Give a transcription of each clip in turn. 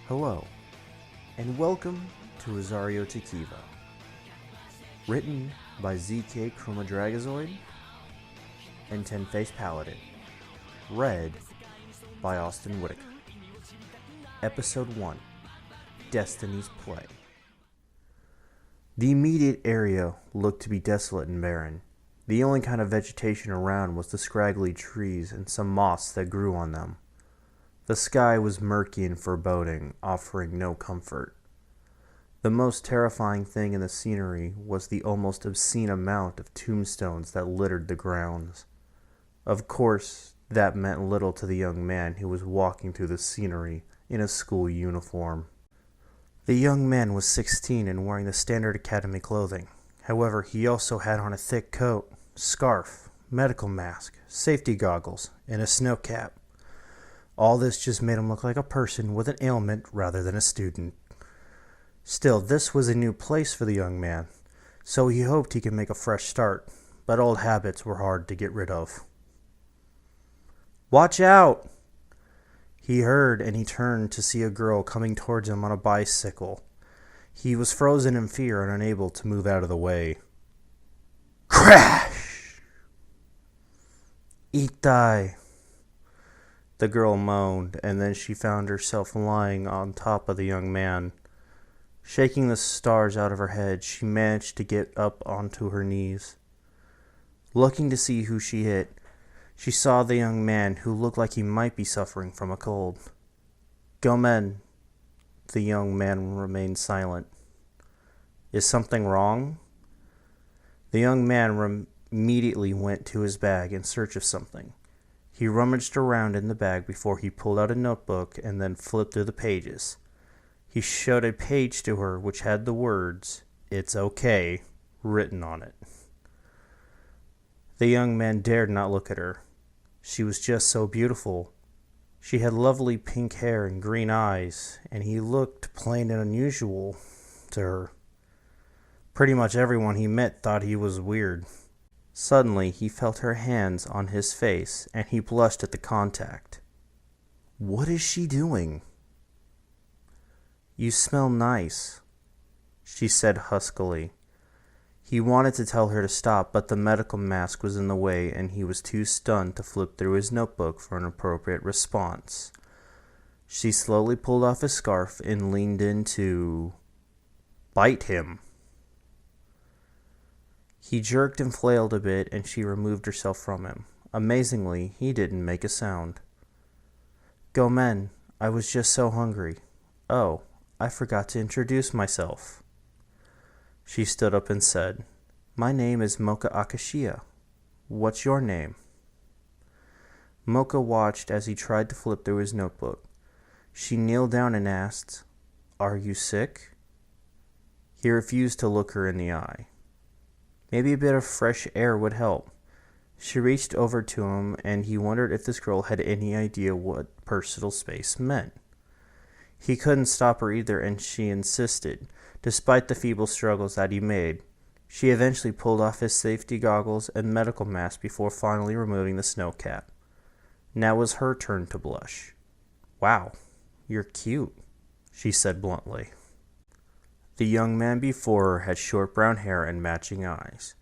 Hello, and welcome to Rosario to Kiva. Written by ZK Chromadragozoid and Ten-Face Paladin. Read by Austin Whitaker. Episode 1, Destiny's Play. The immediate area looked to be desolate and barren. The only kind of vegetation around was the scraggly trees and some moss that grew on them. The sky was murky and foreboding, offering no comfort. The most terrifying thing in the scenery was the almost obscene amount of tombstones that littered the grounds. Of course, that meant little to the young man who was walking through the scenery in a school uniform. The young man was 16 and wearing the standard academy clothing. However, he also had on a thick coat, scarf, medical mask, safety goggles, and a snow cap. All this just made him look like a person with an ailment rather than a student. Still, this was a new place for the young man, so he hoped he could make a fresh start, but old habits were hard to get rid of. "Watch out!" He heard, and he turned to see a girl coming towards him on a bicycle. He was frozen in fear and unable to move out of the way. Crash! Itai! The girl moaned, and then she found herself lying on top of the young man. Shaking the stars out of her head, she managed to get up onto her knees. Looking to see who she hit, she saw the young man who looked like he might be suffering from a cold. "Gomen." The young man remained silent. "Is something wrong?" The young man immediately went to his bag in search of something. He rummaged around in the bag before he pulled out a notebook and then flipped through the pages. He showed a page to her which had the words, "It's okay," written on it. The young man dared not look at her. She was just so beautiful. She had lovely pink hair and green eyes, and he looked plain and unusual to her. Pretty much everyone he met thought he was weird. Suddenly, he felt her hands on his face, and he blushed at the contact. What is she doing? "You smell nice," she said huskily. He wanted to tell her to stop, but the medical mask was in the way, and he was too stunned to flip through his notebook for an appropriate response. She slowly pulled off his scarf and leaned in to bite him. He jerked and flailed a bit, and she removed herself from him. Amazingly, he didn't make a sound. "Gomen, I was just so hungry. Oh, I forgot to introduce myself." She stood up and said, "My name is Moka Akashiya. What's your name?" Moka watched as he tried to flip through his notebook. She kneeled down and asked, "Are you sick?" He refused to look her in the eye. Maybe a bit of fresh air would help. She reached over to him, and he wondered if this girl had any idea what personal space meant. He couldn't stop her either, and she insisted. Despite the feeble struggles that he made, she eventually pulled off his safety goggles and medical mask before finally removing the snow cap. Now it was her turn to blush. "Wow, you're cute," she said bluntly. The young man before her had short brown hair and matching eyes.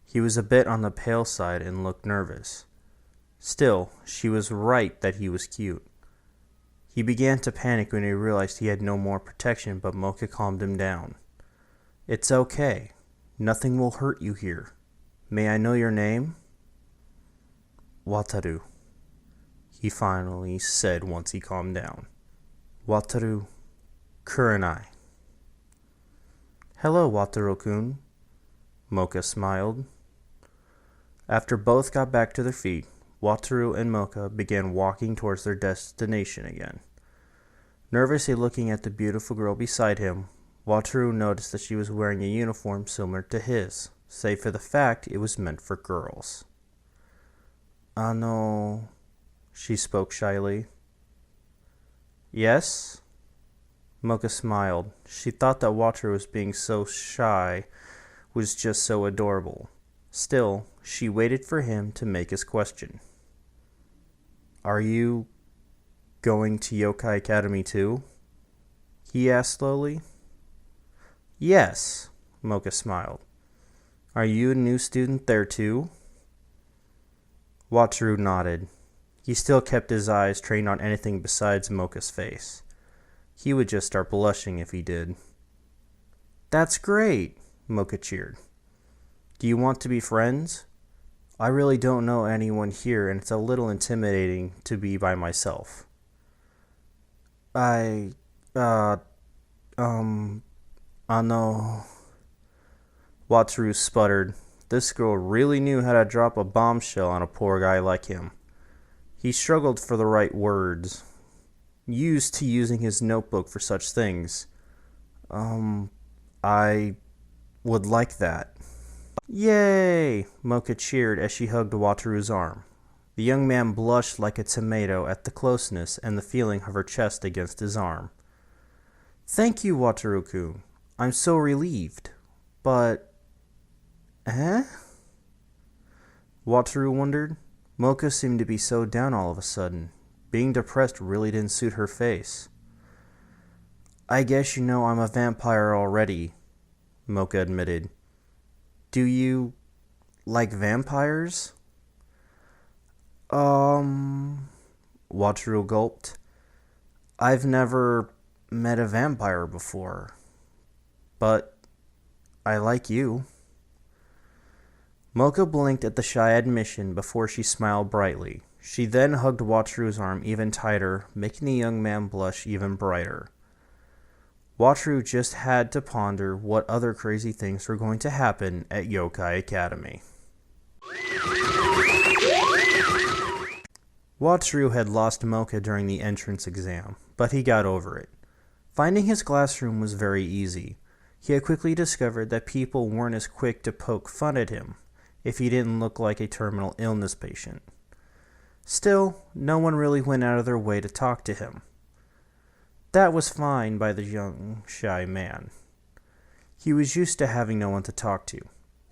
He was a bit on the pale side and looked nervous. Still, she was right that he was cute. He began to panic when he realized he had no more protection, but Moka calmed him down. "It's okay. Nothing will hurt you here. May I know your name?" "Wataru," he finally said once he calmed down. "Wataru Kurenai." "Hello, Wataru-kun," Moka smiled. After both got back to their feet, Wataru and Moka began walking towards their destination again. Nervously looking at the beautiful girl beside him, Wataru noticed that she was wearing a uniform similar to his, save for the fact it was meant for girls. She spoke shyly. "Yes?" Moka smiled. She thought that Wataru was being so shy was just so adorable. Still, she waited for him to make his question. "Are you going to Yokai Academy too?" he asked slowly. Yes, Moka smiled. Are you a new student there too? Wataru nodded. He still kept his eyes trained on anything besides Moka's face. He would just start blushing if he did. That's great, Moka cheered. Do you want to be friends? I really don't know anyone here, and it's a little intimidating to be by myself. I know. Wataru sputtered. This girl really knew how to drop a bombshell on a poor guy like him. He struggled for the right words, used to using his notebook for such things. I would like that. Yay! Moka cheered as she hugged Wataru's arm. The young man blushed like a tomato at the closeness and the feeling of her chest against his arm. Thank you, Wataru-kun. I'm so relieved. But... Wataru wondered. Moka seemed to be so down all of a sudden. Being depressed really didn't suit her face. I guess you know I'm a vampire already, Moka admitted. Do you like vampires? Wataru gulped. I've never met a vampire before, but I like you. Moka blinked at the shy admission before she smiled brightly. She then hugged Wataru's arm even tighter, making the young man blush even brighter. Wataru just had to ponder what other crazy things were going to happen at Yokai Academy. Wataru had lost Moka during the entrance exam, but he got over it. Finding his classroom was very easy. He had quickly discovered that people weren't as quick to poke fun at him if he didn't look like a terminal illness patient. Still, no one really went out of their way to talk to him. That was fine by the young, shy man. He was used to having no one to talk to.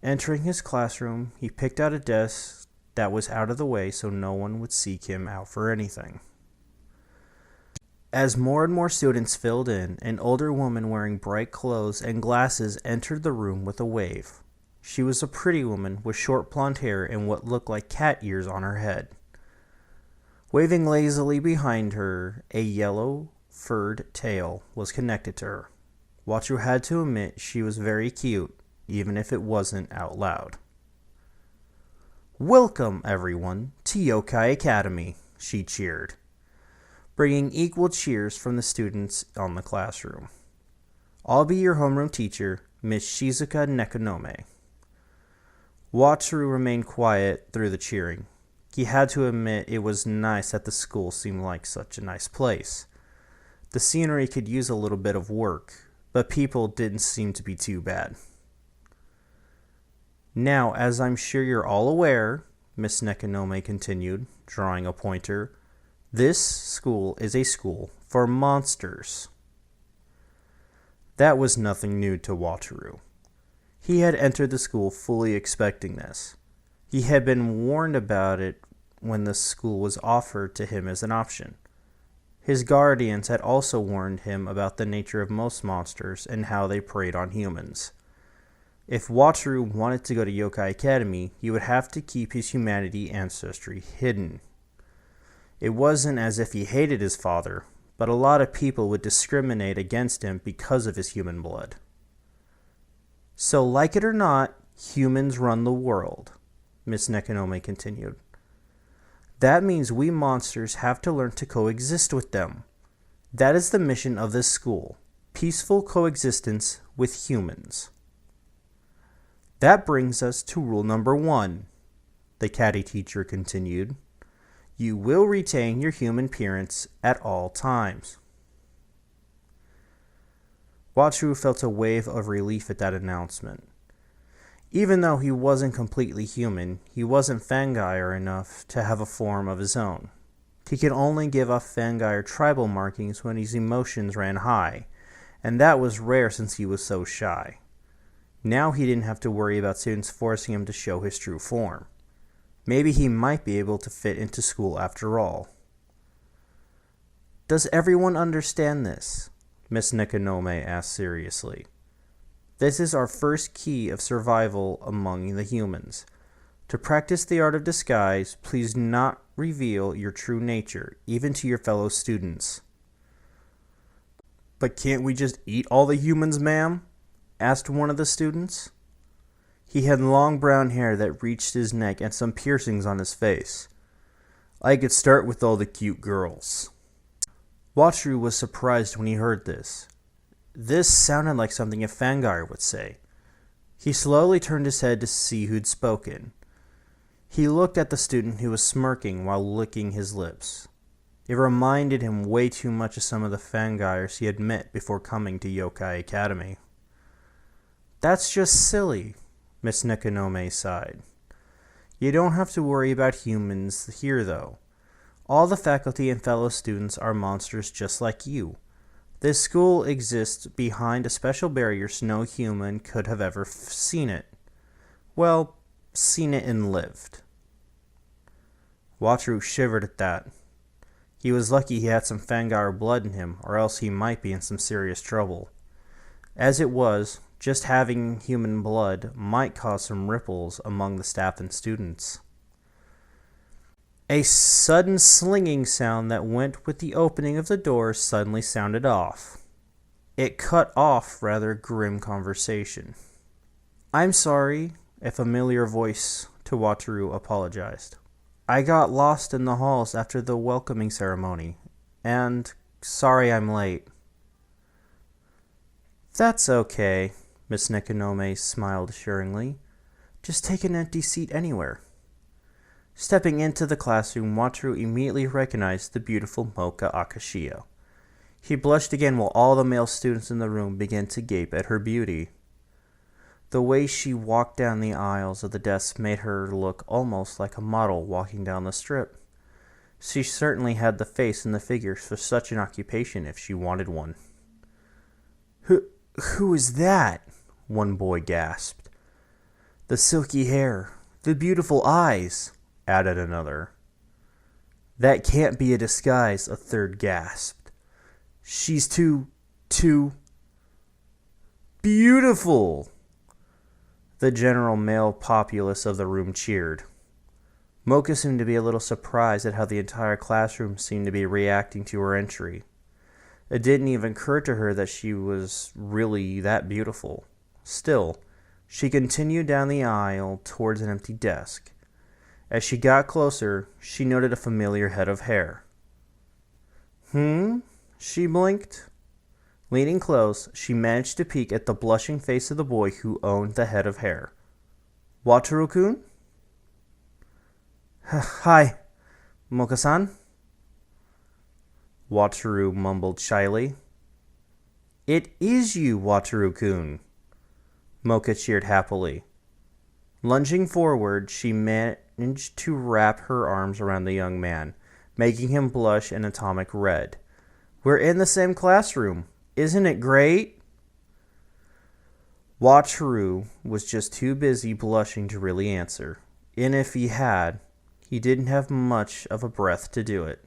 Entering his classroom, he picked out a desk that was out of the way so no one would seek him out for anything. As more and more students filled in, an older woman wearing bright clothes and glasses entered the room with a wave. She was a pretty woman with short blonde hair and what looked like cat ears on her head. Waving lazily behind her, a yellow furred tail was connected to her. Wataru had to admit she was very cute, even if it wasn't out loud. Welcome, everyone, to Yokai Academy, she cheered, bringing equal cheers from the students on the classroom. I'll be your homeroom teacher, Miss Shizuka Nekonome. Wataru remained quiet through the cheering. He had to admit it was nice that the school seemed like such a nice place. The scenery could use a little bit of work, but people didn't seem to be too bad. Now, as I'm sure you're all aware, Miss Nekonome continued, drawing a pointer, this school is a school for monsters. That was nothing new to Wataru. He had entered the school fully expecting this. He had been warned about it when the school was offered to him as an option. His guardians had also warned him about the nature of most monsters and how they preyed on humans. If Wataru wanted to go to Yokai Academy, he would have to keep his humanity ancestry hidden. It wasn't as if he hated his father, but a lot of people would discriminate against him because of his human blood. So, like it or not, humans run the world, Miss Nekonome continued. That means we monsters have to learn to coexist with them. That is the mission of this school, peaceful coexistence with humans. That brings us to rule number 1, the catty teacher continued. You will retain your human appearance at all times. Wataru felt a wave of relief at that announcement. Even though he wasn't completely human, he wasn't Fangire enough to have a form of his own. He could only give off Fangire tribal markings when his emotions ran high, and that was rare since he was so shy. Now he didn't have to worry about students forcing him to show his true form. Maybe he might be able to fit into school after all. Does everyone understand this? Miss Nikonome asked seriously. This is our first key of survival among the humans. To practice the art of disguise, please not reveal your true nature, even to your fellow students. But can't we just eat all the humans, ma'am? Asked one of the students. He had long brown hair that reached his neck and some piercings on his face. I could start with all the cute girls. Wataru was surprised when he heard this. This sounded like something a Fangire would say. He slowly turned his head to see who'd spoken. He looked at the student who was smirking while licking his lips. It reminded him way too much of some of the Fangires he had met before coming to Yokai Academy. That's just silly, Miss Nikonome sighed. You don't have to worry about humans here, though. All the faculty and fellow students are monsters just like you. This school exists behind a special barrier so no human could have ever seen it. Well, seen it and lived. Wataru shivered at that. He was lucky he had some Fangire blood in him, or else he might be in some serious trouble. As it was, just having human blood might cause some ripples among the staff and students. A sudden slinging sound that went with the opening of the door suddenly sounded off. It cut off rather grim conversation. I'm sorry, a familiar voice to Wataru apologized. I got lost in the halls after the welcoming ceremony, and sorry I'm late. That's okay, Miss Nikonome smiled assuringly. Just take an empty seat anywhere. Stepping into the classroom, Wataru immediately recognized the beautiful Moka Akashio. He blushed again while all the male students in the room began to gape at her beauty. The way she walked down the aisles of the desks made her look almost like a model walking down the strip. She certainly had the face and the figure for such an occupation if she wanted one. Who is that? One boy gasped. The silky hair, the beautiful eyes, added another. That can't be a disguise, a third gasped. She's too beautiful. The general male populace of the room cheered. Moka seemed to be a little surprised at how the entire classroom seemed to be reacting to her entry. It didn't even occur to her that she was really that beautiful. Still, she continued down the aisle towards an empty desk. As she got closer, she noted a familiar head of hair. She blinked. Leaning close, she managed to peek at the blushing face of the boy who owned the head of hair. Wataru-kun? Hi, Moka-san? Wataru mumbled shyly. It is you, Wataru-kun. Moka cheered happily. Lunging forward, she managed to wrap her arms around the young man, making him blush an atomic red. We're in the same classroom. Isn't it great? Wataru was just too busy blushing to really answer, and if he had, he didn't have much of a breath to do it.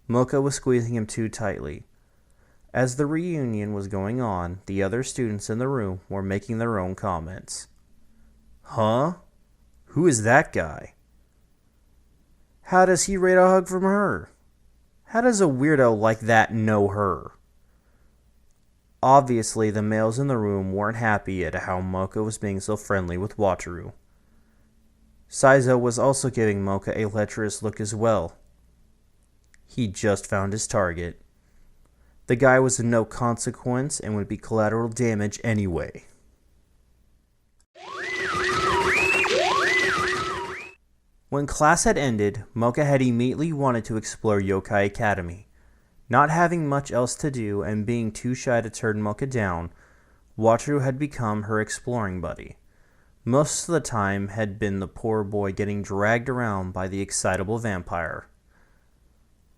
Moka was squeezing him too tightly. As the reunion was going on, the other students in the room were making their own comments. Huh? Who is that guy? How does he rate a hug from her? How does a weirdo like that know her? Obviously, the males in the room weren't happy at how Moka was being so friendly with Wataru. Saizo was also giving Moka a lecherous look as well. He just found his target. The guy was of no consequence and would be collateral damage anyway. When class had ended, Moka had immediately wanted to explore Yokai Academy. Not having much else to do and being too shy to turn Moka down, Wataru had become her exploring buddy. Most of the time had been the poor boy getting dragged around by the excitable vampire.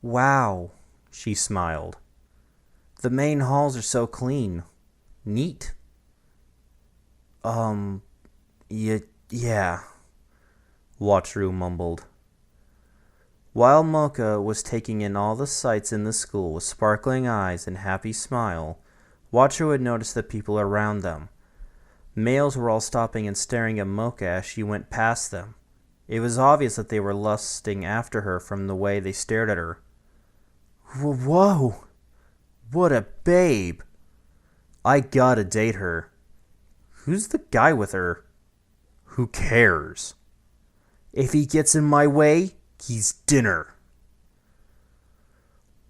Wow, she smiled. The main halls are so clean. Neat. Yeah, Wataru mumbled. While Moka was taking in all the sights in the school with sparkling eyes and happy smile, Wataru had noticed the people around them. Males were all stopping and staring at Moka as she went past them. It was obvious that they were lusting after her from the way they stared at her. Whoa! What a babe! I gotta date her. Who's the guy with her? Who cares? If he gets in my way, he's dinner.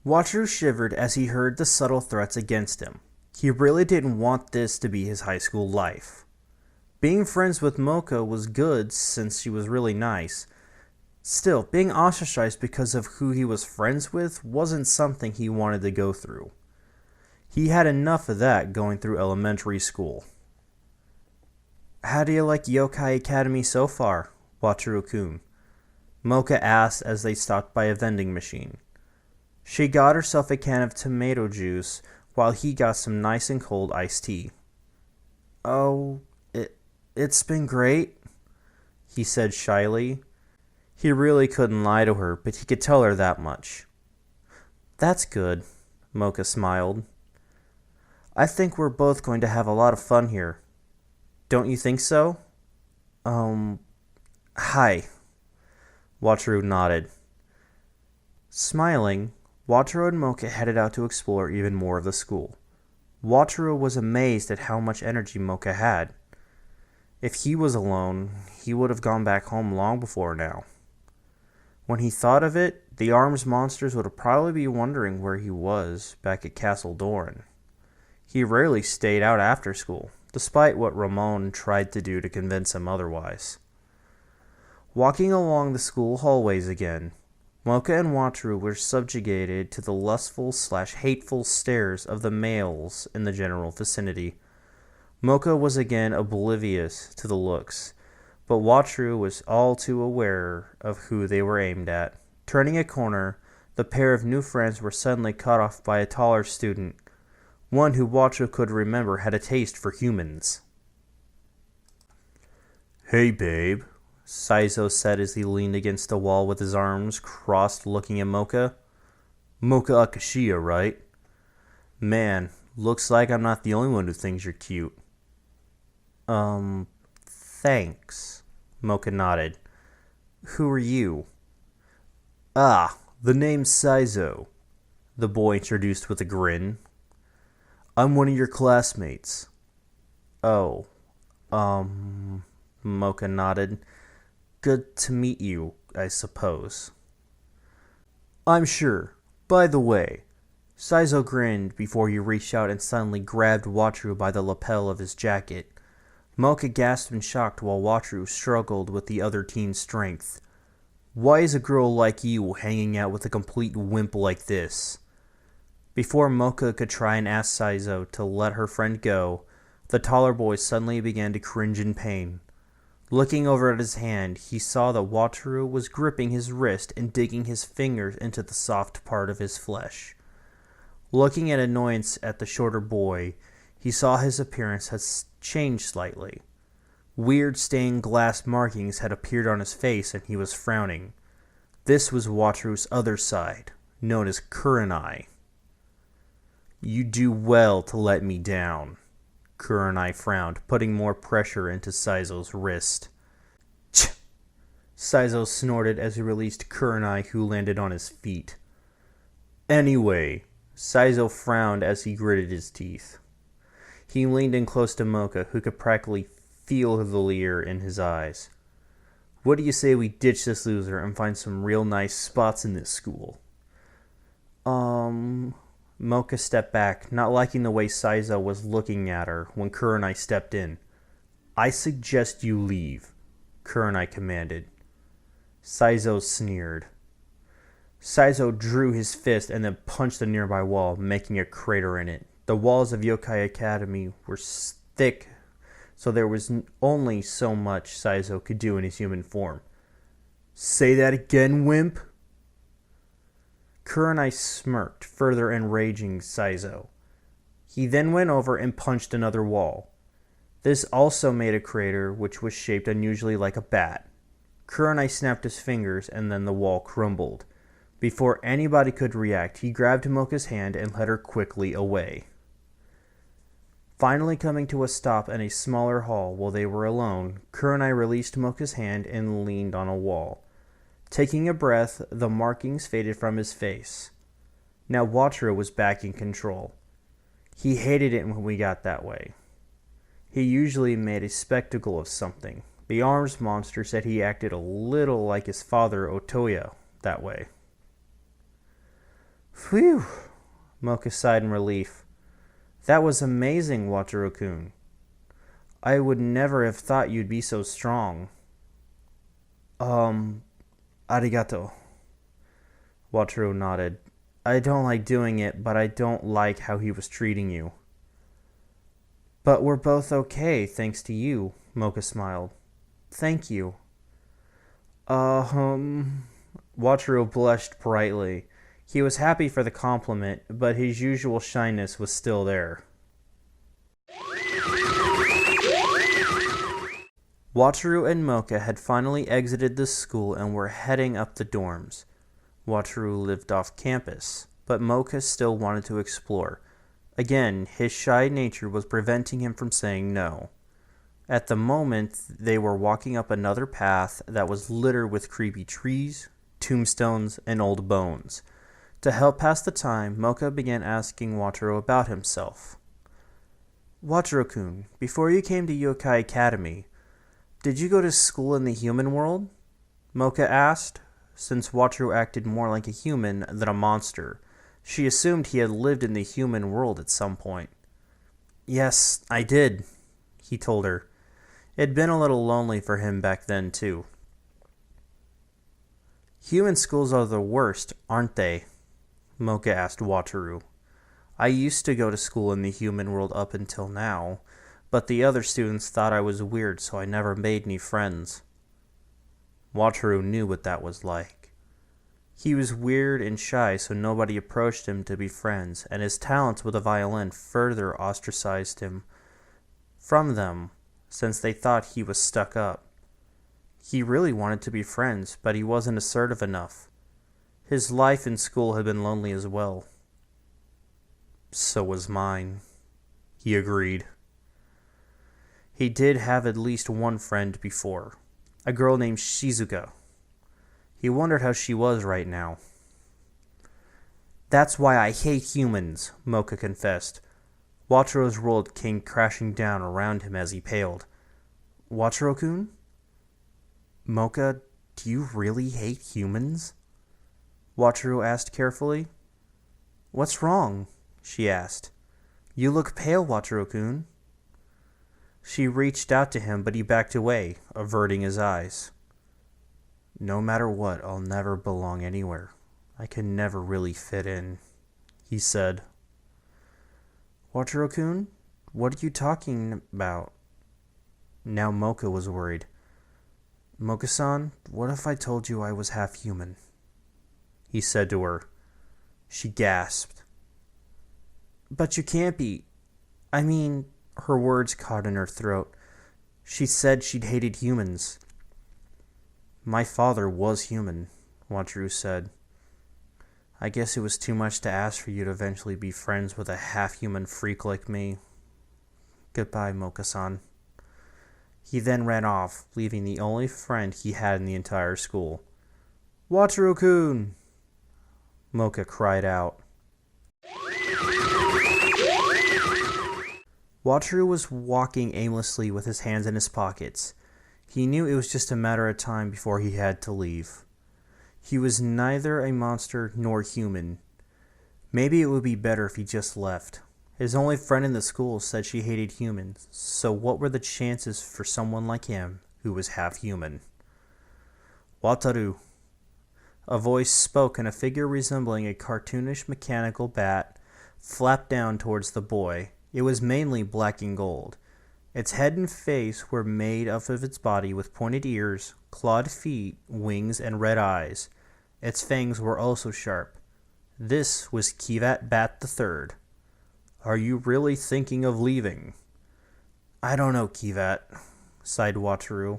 Wataru shivered as he heard the subtle threats against him. He really didn't want this to be his high school life. Being friends with Moka was good since she was really nice. Still, being ostracized because of who he was friends with wasn't something he wanted to go through. He had enough of that going through elementary school. How do you like Yokai Academy so far, Wataru-kun? Moka asked as they stopped by a vending machine. She got herself a can of tomato juice while he got some nice and cold iced tea. Oh, it's been great, he said shyly. He really couldn't lie to her, but he could tell her that much. That's good, Moka smiled. I think we're both going to have a lot of fun here. Don't you think so? Hi. Wataru nodded. Smiling, Wataru and Moka headed out to explore even more of the school. Wataru was amazed at how much energy Moka had. If he was alone, he would have gone back home long before now. When he thought of it, the arms monsters would probably be wondering where he was back at Castle Doran. He rarely stayed out after school, despite what Ramon tried to do to convince him otherwise. Walking along the school hallways again, Moka and Wataru were subjugated to the lustful/hateful stares of the males in the general vicinity. Moka was again oblivious to the looks, but Wataru was all too aware of who they were aimed at. Turning a corner, the pair of new friends were suddenly cut off by a taller student, one who Wataru could remember had a taste for humans. Hey, babe, Saizo said as he leaned against the wall with his arms crossed looking at Moka. Moka Akashiya, right? Man, looks like I'm not the only one who thinks you're cute. Thanks, Moka nodded. Who are you? Ah, the name's Saizo, the boy introduced with a grin. I'm one of your classmates. Oh, Moka nodded. Good to meet you, I suppose. I'm sure. By the way, Saizo grinned before he reached out and suddenly grabbed Wataru by the lapel of his jacket. Moka gasped in shock while Wataru struggled with the other teen's strength. Why is a girl like you hanging out with a complete wimp like this? Before Moka could try and ask Saizo to let her friend go, the taller boy suddenly began to cringe in pain. Looking over at his hand, he saw that Wataru was gripping his wrist and digging his fingers into the soft part of his flesh. Looking at annoyance at the shorter boy, he saw his appearance had changed slightly. Weird stained glass markings had appeared on his face and he was frowning. This was Wataru's other side, known as Kurenai. You do well to let me down, Kurenai frowned, putting more pressure into Saizo's wrist. Ch! Saizo snorted as he released Kurenai, who landed on his feet. Anyway, Saizo frowned as he gritted his teeth. He leaned in close to Moka, who could practically feel the leer in his eyes. What do you say we ditch this loser and find some real nice spots in this school? Moka stepped back, not liking the way Saizo was looking at her when Kurenai stepped in. I suggest you leave, Kurenai commanded. Saizo sneered. Saizo drew his fist and then punched the nearby wall, making a crater in it. The walls of Yokai Academy were thick, so there was only so much Saizo could do in his human form. Say that again, wimp? Kurenai smirked, further enraging Saizo. He then went over and punched another wall. This also made a crater which was shaped unusually like a bat. Kurenai snapped his fingers and then the wall crumbled. Before anybody could react, he grabbed Moka's hand and led her quickly away. Finally coming to a stop in a smaller hall while they were alone, Kurenai released Moka's hand and leaned on a wall. Taking a breath, the markings faded from his face. Now Wataru was back in control. He hated it when we got that way. He usually made a spectacle of something. The arms monster said he acted a little like his father Otoya that way. Phew, Moka sighed in relief. That was amazing, Wataru-kun. I would never have thought you'd be so strong. Arigato. Wataru nodded. I don't like doing it, but I don't like how he was treating you. But we're both okay, thanks to you, Moka smiled. Thank you. Wataru blushed brightly. He was happy for the compliment, but his usual shyness was still there. Wataru and Moka had finally exited the school and were heading up the dorms. Wataru lived off campus, but Moka still wanted to explore. Again, his shy nature was preventing him from saying no. At the moment, they were walking up another path that was littered with creepy trees, tombstones, and old bones. To help pass the time, Moka began asking Wataru about himself. Wataru-kun, before you came to Yokai Academy, did you go to school in the human world? Moka asked. Since Wataru acted more like a human than a monster, she assumed he had lived in the human world at some point. Yes, I did, he told her. It had been a little lonely for him back then, too. Human schools are the worst, aren't they? Moka asked Wataru. I used to go to school in the human world up until now, but the other students thought I was weird, so I never made any friends. Wataru knew what that was like. He was weird and shy, so nobody approached him to be friends, and his talents with the violin further ostracized him from them, since they thought he was stuck up. He really wanted to be friends, but he wasn't assertive enough. His life in school had been lonely as well. So was mine, he agreed. He did have at least one friend before, a girl named Shizuka. He wondered how she was right now. That's why I hate humans, Moka confessed. Wataru's world came crashing down around him as he paled. Wataru-kun? Moka, do you really hate humans? Wataru asked carefully. What's wrong? She asked. You look pale, Wataru-kun. She reached out to him, but he backed away, averting his eyes. No matter what, I'll never belong anywhere. I can never really fit in, he said. Wataru-kun, what are you talking about? Now Moka was worried. Moka-san, what if I told you I was half human? He said to her. She gasped. But you can't be. I mean, her words caught in her throat. She said she'd hated humans. My father was human, Wataru said. I guess it was too much to ask for you to eventually be friends with a half-human freak like me. Goodbye, Moka-san. He then ran off, leaving the only friend he had in the entire school. Wataru-kun! Moka cried out. Wataru was walking aimlessly with his hands in his pockets. He knew it was just a matter of time before he had to leave. He was neither a monster nor human. Maybe it would be better if he just left. His only friend in the school said she hated humans, so what were the chances for someone like him who was half human? Wataru. A voice spoke, and a figure resembling a cartoonish mechanical bat flapped down towards the boy. It was mainly black and gold. Its head and face were made up of its body with pointed ears, clawed feet, wings, and red eyes. Its fangs were also sharp. This was Kiva Bat III. Are you really thinking of leaving? I don't know, Kiva, sighed Wataru.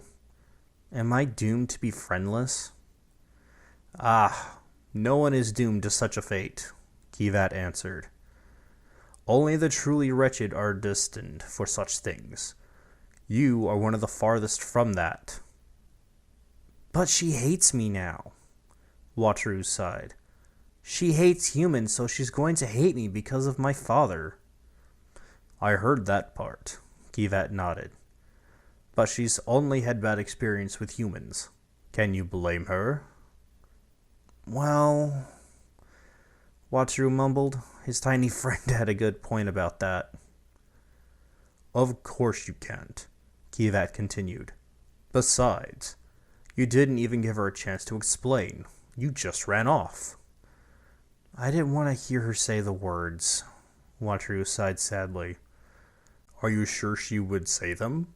Am I doomed to be friendless? Ah, no one is doomed to such a fate, Kiva answered. Only the truly wretched are destined for such things. You are one of the farthest from that. But she hates me now, Wataru sighed. She hates humans, so she's going to hate me because of my father. I heard that part, Kiva nodded. But she's only had bad experience with humans. Can you blame her? Well, Wataru mumbled. His tiny friend had a good point about that. Of course you can't, Kiva continued. Besides, you didn't even give her a chance to explain. You just ran off. I didn't want to hear her say the words, Wataru sighed sadly. Are you sure she would say them?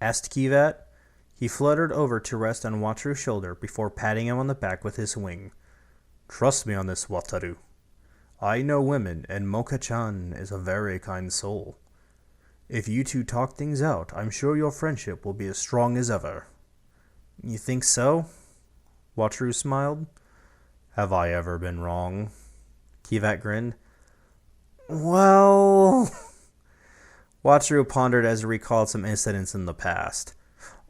Asked Kiva. He fluttered over to rest on Wataru's shoulder before patting him on the back with his wing. Trust me on this, Wataru. I know women, and Moka-chan is a very kind soul. If you two talk things out, I'm sure your friendship will be as strong as ever. You think so? Wataru smiled. Have I ever been wrong? Kiva grinned. Well... Wataru pondered as he recalled some incidents in the past.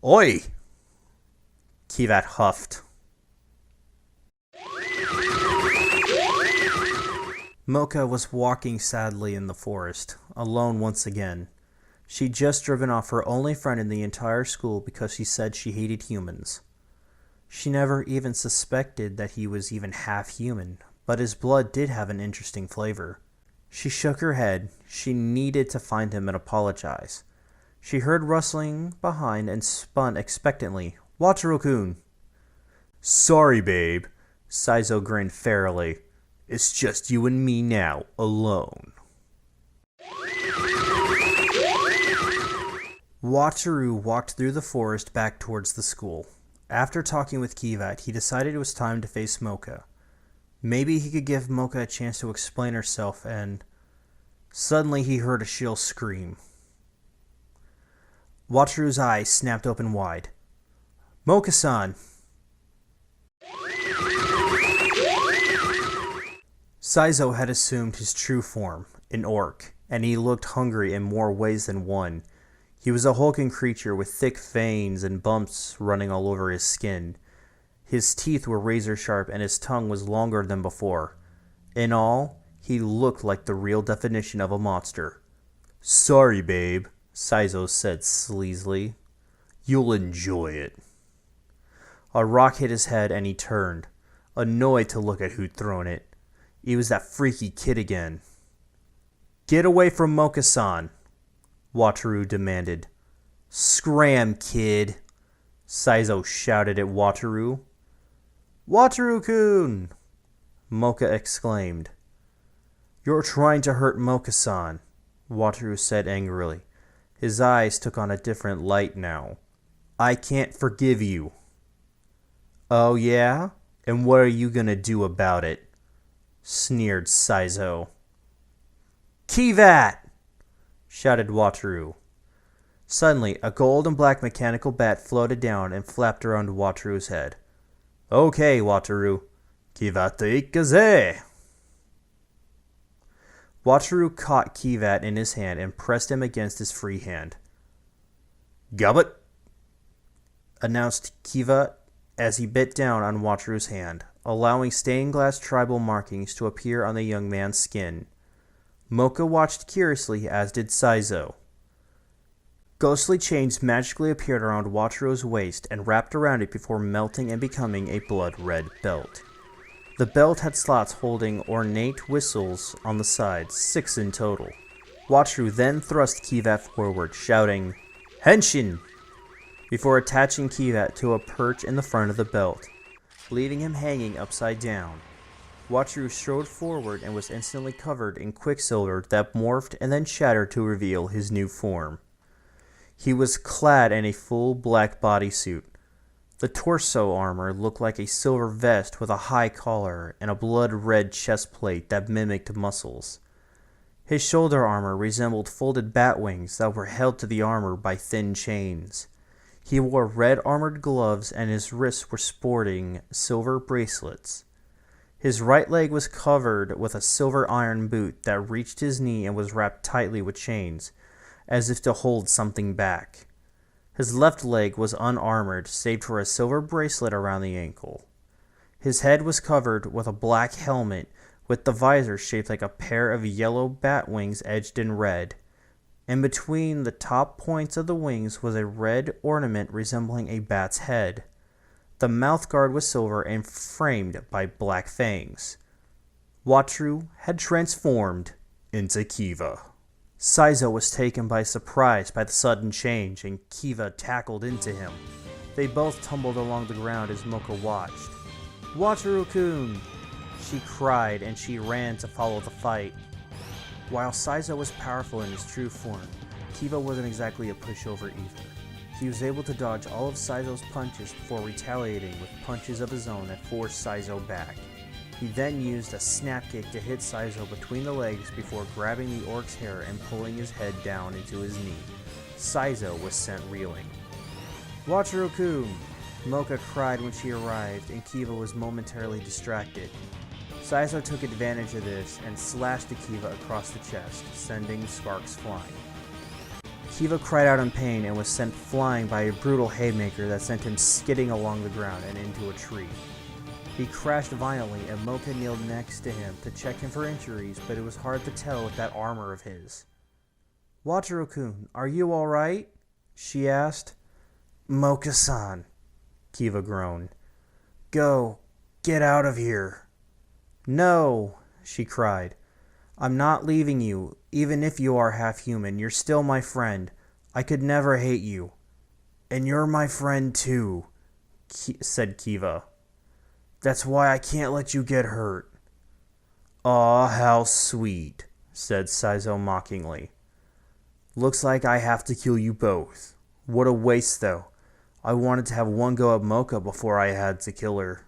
Oi! Kiva huffed. Moka was walking sadly in the forest, alone once again. She'd just driven off her only friend in the entire school because she said she hated humans. She never even suspected that he was even half human, but his blood did have an interesting flavor. She shook her head. She needed to find him and apologize. She heard rustling behind and spun expectantly. Wataru-kun! Sorry, babe. Saizo grinned fairly. It's just you and me now, alone. Wataru walked through the forest back towards the school. After talking with Kiva, he decided it was time to face Moka. Maybe he could give Moka a chance to explain herself, and... Suddenly he heard a shrill scream. Wataru's eyes snapped open wide. Moka-san! Saizo had assumed his true form, an orc, and he looked hungry in more ways than one. He was a hulking creature with thick veins and bumps running all over his skin. His teeth were razor sharp and his tongue was longer than before. In all, he looked like the real definition of a monster. Sorry, babe, Saizo said sleazily. You'll enjoy it. A rock hit his head and he turned, annoyed to look at who'd thrown it. It was that freaky kid again. Get away from Moka-san, Wataru demanded. Scram, kid, Saizo shouted at Wataru. Wataru-kun! Moka exclaimed. You're trying to hurt Moka-san, Wataru said angrily. His eyes took on a different light now. I can't forgive you. Oh yeah? And what are you gonna do about it? Sneered Saizo. Kiva! Shouted Wataru. Suddenly, a gold and black mechanical bat floated down and flapped around Wataru's head. Okay, Wataru. Kivate ikaze! Wataru caught Kiva in his hand and pressed him against his free hand. Gubbit! Announced Kiva as he bit down on Wataru's hand, allowing stained glass tribal markings to appear on the young man's skin. Moka watched curiously, as did Saizo. Ghostly chains magically appeared around Wataru's waist and wrapped around it before melting and becoming a blood-red belt. The belt had slots holding ornate whistles on the sides, 6 in total. Wataru then thrust Kiva forward, shouting, Henshin! Before attaching Kiva to a perch in the front of the belt, leaving him hanging upside down. Wataru strode forward and was instantly covered in quicksilver that morphed and then shattered to reveal his new form. He was clad in a full black bodysuit. The torso armor looked like a silver vest with a high collar and a blood-red chest plate that mimicked muscles. His shoulder armor resembled folded bat wings that were held to the armor by thin chains. He wore red armored gloves and his wrists were sporting silver bracelets. His right leg was covered with a silver iron boot that reached his knee and was wrapped tightly with chains, as if to hold something back. His left leg was unarmored, save for a silver bracelet around the ankle. His head was covered with a black helmet with the visor shaped like a pair of yellow bat wings edged in red. In between the top points of the wings was a red ornament resembling a bat's head. The mouthguard was silver and framed by black fangs. Wataru had transformed into Kiva. Saizo was taken by surprise by the sudden change, and Kiva tackled into him. They both tumbled along the ground as Moka watched. "Wataru-kun!" she cried, and she ran to follow the fight. While Saizo was powerful in his true form, Kiva wasn't exactly a pushover either. He was able to dodge all of Saizo's punches before retaliating with punches of his own that forced Saizo back. He then used a snap kick to hit Saizo between the legs before grabbing the orc's hair and pulling his head down into his knee. Saizo was sent reeling. "Wataru-kun!" Moka cried when she arrived, and Kiva was momentarily distracted. Saizo took advantage of this and slashed Kiva across the chest, sending sparks flying. Kiva cried out in pain and was sent flying by a brutal haymaker that sent him skidding along the ground and into a tree. He crashed violently, and Moka kneeled next to him to check him for injuries, but it was hard to tell with that armor of his. "Wataru-kun, are you alright?" she asked. "Moka-san," Kiva groaned. Get out of here." "No," she cried. "I'm not leaving you. Even if you are half human, you're still my friend. I could never hate you." "And you're my friend too," said Kiva. "That's why I can't let you get hurt." "Aw, how sweet," said Saizo mockingly. "Looks like I have to kill you both. What a waste, though. I wanted to have one go at Moka before I had to kill her."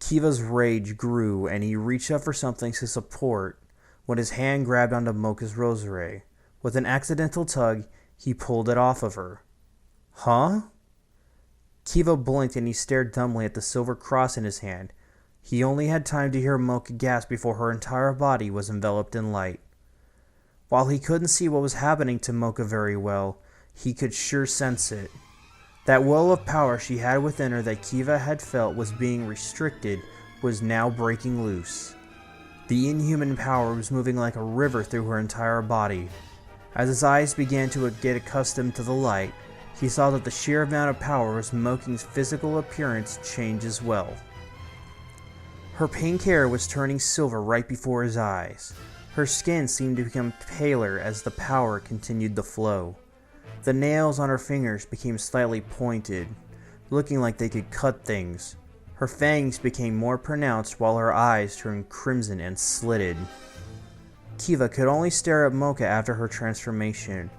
Kiva's rage grew, and he reached up for something to support when his hand grabbed onto Moka's rosary. With an accidental tug, he pulled it off of her. "Huh?" Kiva blinked, and he stared dumbly at the silver cross in his hand. He only had time to hear Moka gasp before her entire body was enveloped in light. While he couldn't see what was happening to Moka very well, he could sure sense it. That well of power she had within her that Kiva had felt was being restricted was now breaking loose. The inhuman power was moving like a river through her entire body. As his eyes began to get accustomed to the light, he saw that the sheer amount of power was making his physical appearance change as well. Her pink hair was turning silver right before his eyes. Her skin seemed to become paler as the power continued to flow. The nails on her fingers became slightly pointed, looking like they could cut things. Her fangs became more pronounced while her eyes turned crimson and slitted. Kiva could only stare at Moka after her transformation.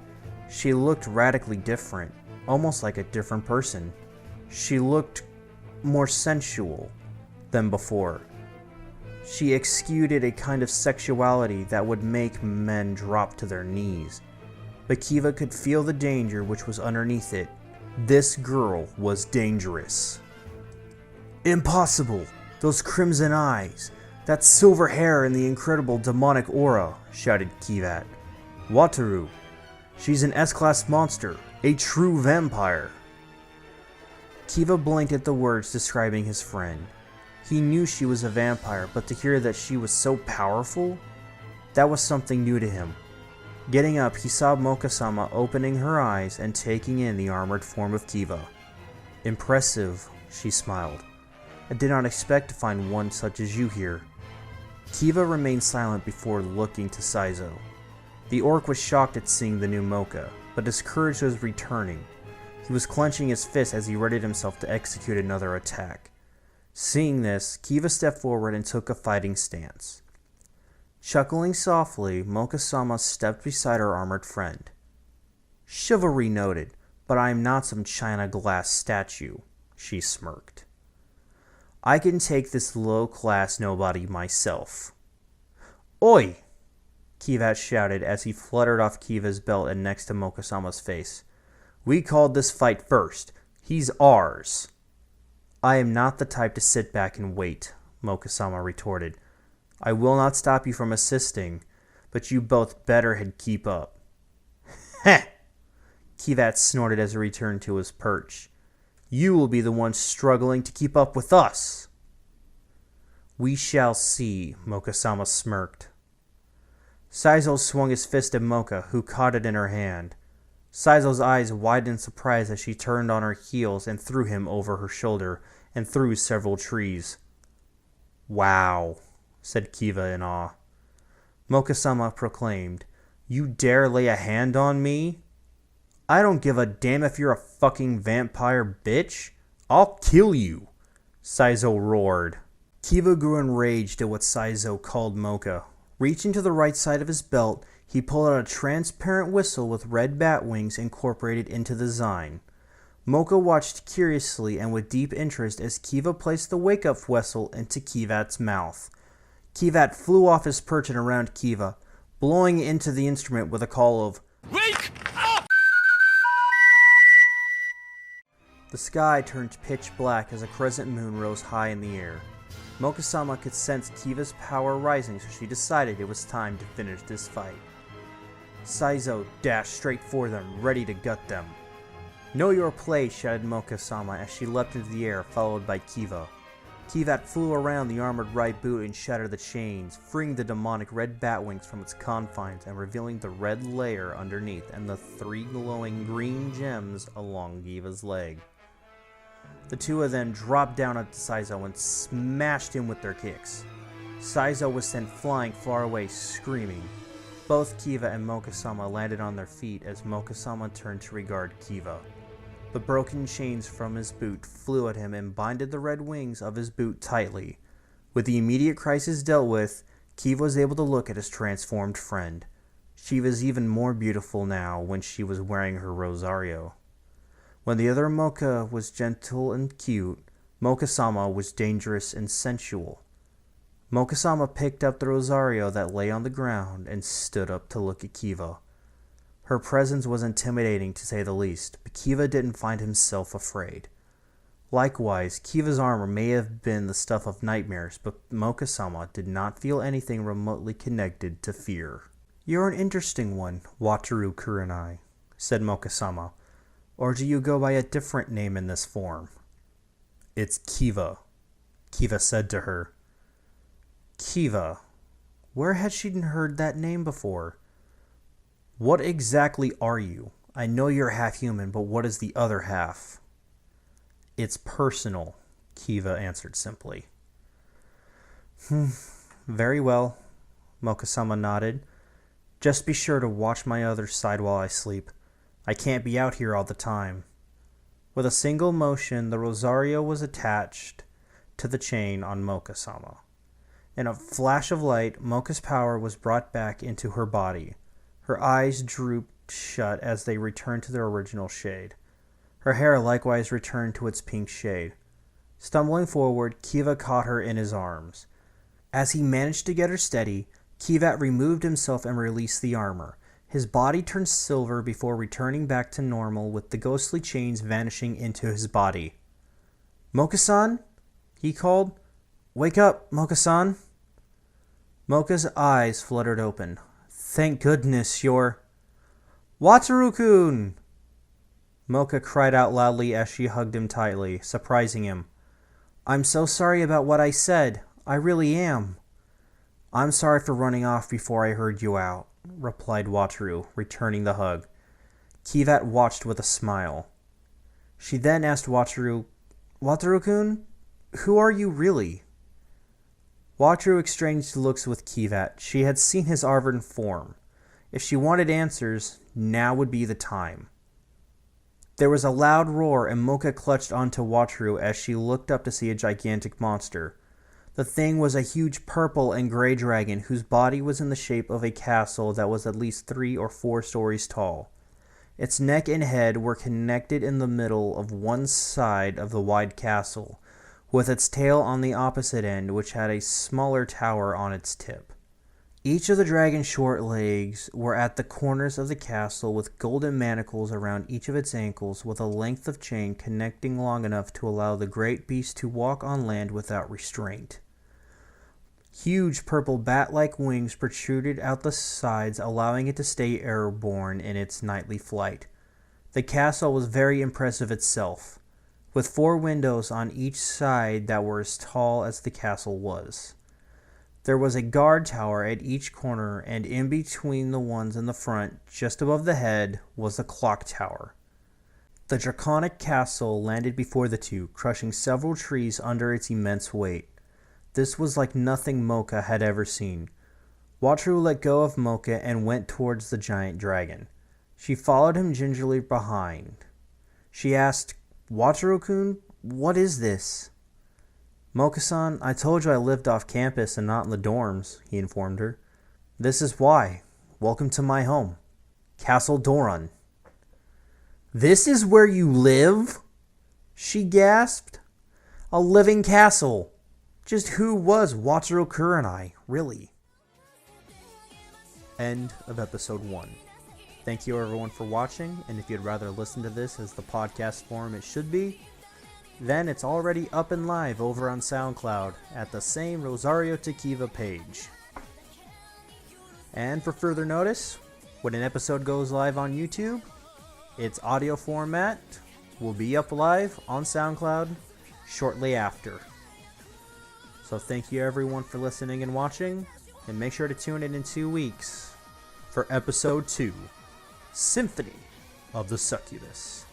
She looked radically different, almost like a different person. She looked more sensual than before. She exuded a kind of sexuality that would make men drop to their knees. But Kiva could feel the danger which was underneath it. This girl was dangerous. "Impossible! Those crimson eyes! That silver hair and the incredible demonic aura!" shouted Kiva. "Wataru! She's an S-class monster! A true vampire!" Kiva blinked at the words describing his friend. He knew she was a vampire, but to hear that she was so powerful, that was something new to him. Getting up, he saw Moka-sama opening her eyes and taking in the armored form of Kiva. "Impressive," she smiled. "I did not expect to find one such as you here." Kiva remained silent before looking to Saizo. The orc was shocked at seeing the new Moka, but his courage was returning. He was clenching his fist as he readied himself to execute another attack. Seeing this, Kiva stepped forward and took a fighting stance. Chuckling softly, Moka-sama stepped beside her armored friend. "Chivalry noted, but I am not some china glass statue," she smirked. "I can take this low-class nobody myself." "Oi!" Kiva shouted as he fluttered off Kiva's belt and next to Moka-sama's face. "We called this fight first. He's ours." "I am not the type to sit back and wait," Moka-sama retorted. I will not stop you from assisting, but you both better had keep up. Heh! Kiva snorted as he returned to his perch. You will be the one struggling to keep up with us. We shall see, Moka-sama smirked. Saizo swung his fist at Moka, who caught it in her hand. Saizo's eyes widened in surprise as she turned on her heels and threw him over her shoulder and through several trees. Wow, said Kiva in awe. Moka-sama proclaimed, You dare lay a hand on me? I don't give a damn if you're a fucking vampire bitch. I'll kill you, Saizo roared. Kiva grew enraged at what Saizo called Moka. Reaching to the right side of his belt, he pulled out a transparent whistle with red bat wings incorporated into the design. Moka watched curiously and with deep interest as Kiva placed the wake-up whistle into Kivat's mouth. Kivat flew off his perch and around Kiva, blowing into the instrument with a call of, Wake up! The sky turned pitch black as a crescent moon rose high in the air. Moka-sama could sense Kiva's power rising, so she decided it was time to finish this fight. Saizo dashed straight for them, ready to gut them. Know your place, shouted Moka-sama as she leapt into the air, followed by Kiva. Kivat flew around the armored right boot and shattered the chains, freeing the demonic red batwings from its confines and revealing the red layer underneath and the 3 glowing green gems along Kiva's leg. The two of them dropped down onto Saizo and smashed him with their kicks. Saizo was sent flying far away, screaming. Both Kiva and Moka-sama landed on their feet as Moka-sama turned to regard Kiva. The broken chains from his boot flew at him and binded the red wings of his boot tightly. With the immediate crisis dealt with, Kiva was able to look at his transformed friend. She was even more beautiful now when she was wearing her Rosario. When the other Moka was gentle and cute, Moka-sama was dangerous and sensual. Moka-sama picked up the Rosario that lay on the ground and stood up to look at Kiva. Her presence was intimidating to say the least, but Kiva didn't find himself afraid. Likewise, Kiva's armor may have been the stuff of nightmares, but Moka-sama did not feel anything remotely connected to fear. You're an interesting one, Wataru Kurenai, said Moka-sama. Or do you go by a different name in this form? It's Kiva, Kiva said to her. Kiva. Where had she heard that name before? What exactly are you? I know you're half human, but what is the other half? It's personal, Kiva answered simply. Very well, Moka-sama nodded. Just be sure to watch my other side while I sleep. I can't be out here all the time. With a single motion, the Rosario was attached to the chain on Moka-sama. In a flash of light, Moka's power was brought back into her body. Her eyes drooped shut as they returned to their original shade. Her hair likewise returned to its pink shade. Stumbling forward, Kiva caught her in his arms. As he managed to get her steady, Kiva removed himself and released the armor. His body turned silver before returning back to normal with the ghostly chains vanishing into his body. Moka-san? He called. Wake up, Moka-san. Moka's eyes fluttered open. Thank goodness you're... Wataru-kun! Moka cried out loudly as she hugged him tightly, surprising him. I'm so sorry about what I said. I really am. I'm sorry for running off before I heard you out, replied Wataru, returning the hug. Kiva watched with a smile. She then asked Wataru, Wataru-kun, who are you really? Wataru exchanged looks with Kiva. She had seen his Arvin form. If she wanted answers, now would be the time. There was a loud roar and Moka clutched onto Wataru as she looked up to see a gigantic monster. The thing was a huge purple and gray dragon whose body was in the shape of a castle that was at least 3 or 4 stories tall. Its neck and head were connected in the middle of one side of the wide castle, with its tail on the opposite end, which had a smaller tower on its tip. Each of the dragon's short legs were at the corners of the castle with golden manacles around each of its ankles with a length of chain connecting long enough to allow the great beast to walk on land without restraint. Huge purple bat-like wings protruded out the sides, allowing it to stay airborne in its nightly flight. The castle was very impressive itself, with 4 windows on each side that were as tall as the castle was. There was a guard tower at each corner, and in between the ones in the front, just above the head, was the clock tower. The draconic castle landed before the two, crushing several trees under its immense weight. This was like nothing Moka had ever seen. Wataru let go of Moka and went towards the giant dragon. She followed him gingerly behind. She asked, "Wataru-kun, what is this?" "Moka-san, I told you I lived off campus and not in the dorms," he informed her. "This is why. Welcome to my home, Castle Doran." "This is where you live?" she gasped. "A living castle. Just who was Wataru Kurenai, really?" End of episode 1. Thank you everyone for watching, and if you'd rather listen to this as the podcast form it should be, then it's already up and live over on SoundCloud at the same Rosario to Kiva page. And for further notice, when an episode goes live on YouTube, its audio format will be up live on SoundCloud shortly after. So thank you everyone for listening and watching, and make sure to tune in 2 weeks for episode 2, Symphony of the Succubus.